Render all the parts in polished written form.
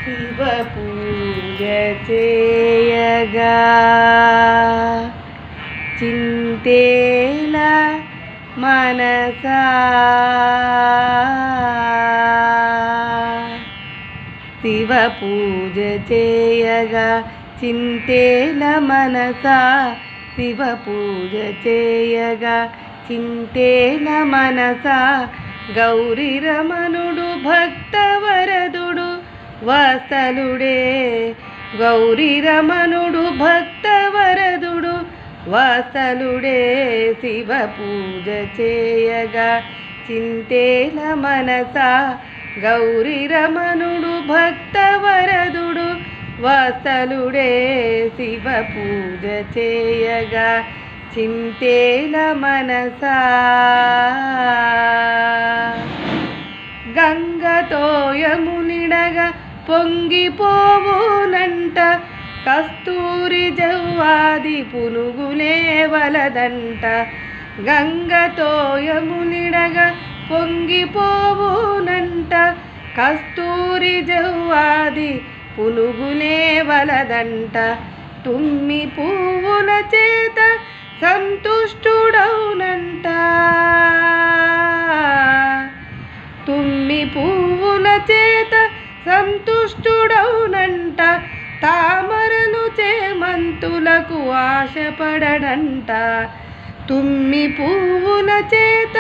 శివ పూజ చేయగా చింతేల మనసా శివ పూజ చేయగా చింతేల మనసా శివ పూజ చేయగా చింతేల మనసా గౌరీ రమణుడు భక్తవరదుడు వాత్సలుడే గౌరీ రమణుడు భక్తవరదుడు వాత్సలుడే శివ పూజ చేయగా చింతేల మనసా గౌరీ రమణుడు భక్తవరదుడు వాత్సలుడే శివ పూజ చేయగా చింతేల మనసా గంగతోయమునిడగా పొంగిపోవునంట కస్తూరి జవ్వాది పునుగులే వలదంట గంగతోయమునిడగా పొంగిపోవునంట కస్తూరి జవ్వాది పునుగులే వలదంట తుమ్మి పువ్వుల చేత సంతుష్టుడౌనంట తుమ్మి పువ్వుల చేత సంతుష్టుడౌనంట తామరలు చేమంతులకు ఆశపడడంట తుమ్మి పువ్వుల చేత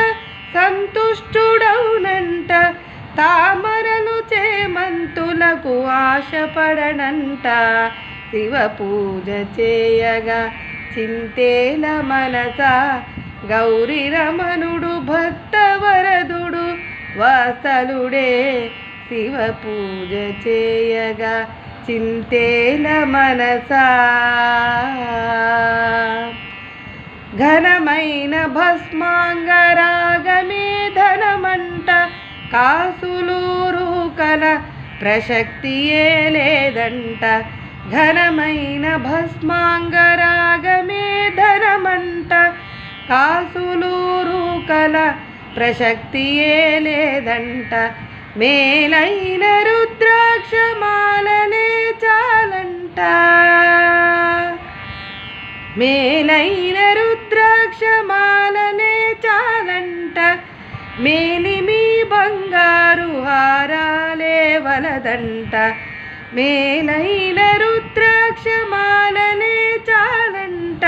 సంతుష్టుడౌనంట తామరలు చేమంతులకు ఆశపడనంట శివ పూజ చేయగా చింతేల మనసా గౌరీ రమణుడు భక్తవరదుడు వాత్సలుడే శివ పూజ చేయగా చింతేల మనసా ఘనమైన భస్మాంగరాగమే ధనమంట కాసులూరు కల ప్రసక్తియే లేదంట ఘనమైన భస్మాంగరాగమే ధనమంట కాసులూరు కల ప్రసక్తియే లేదంట మేలైన రుద్రాక్షమాలనే చాలంట మేలైన రుద్రాక్షమాలనే చాలంట మేలిమి బంగారు హారాలే వలదంట మేలైన రుద్రాక్షమాలనే చాలంట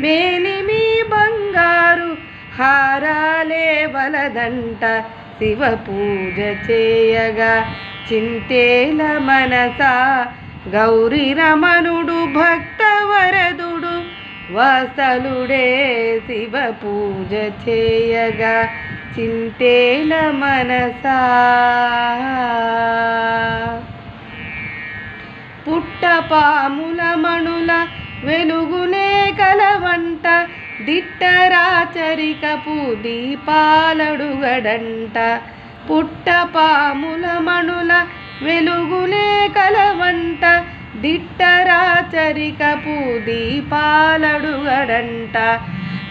మేలిమి బంగారు హారాలే వలదంట శివ పూజ చేయగా చింతేల మనసా గౌరీ రమణుడు భక్తవరదుడు వాత్సలుడే శివ పూజ చేయగా చింతేల మనసా పుట్టపాముల మణుల వెలుగులే కలవంట దిట్టరాచరికపు దీపాలడుగడంట పుట్టపాముల మణుల వెలుగులే కలవంట దిట్టరాచరికపు దీపాలడుగడంట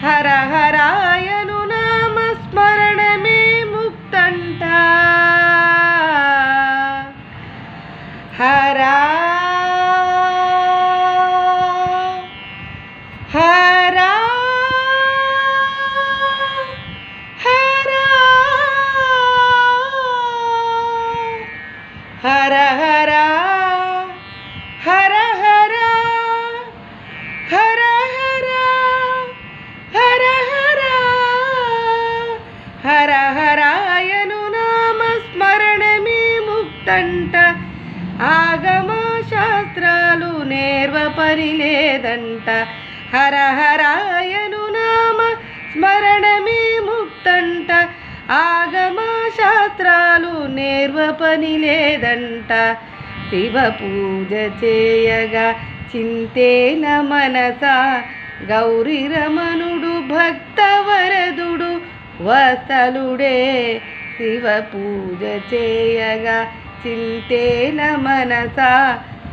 హర హరాయను నామస్మరణమే ముక్తంట హరా హరా హర హర హర హర హర హర హర హర హరాయను నామస్మరణమే ముక్తంట ఆగమ శాస్త్రాలు నేర్వ పని లేదంట హర హరాయను నామ స్మరణమే ముక్తంట ఆగమ శాస్త్రాలు నేర్వ పని లేదంట శివ పూజ చేయగా చింతేల మనసా గౌరీ రమణుడు భక్తవరదుడు వాత్సలుడే శివ పూజ చేయగా చింతేల మనసా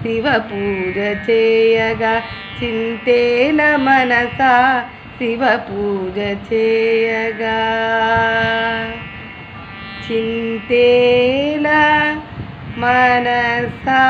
శివ పూజ చేయగా చింతేల మనసా శివ పూజ చేయగా చింతేల మనసా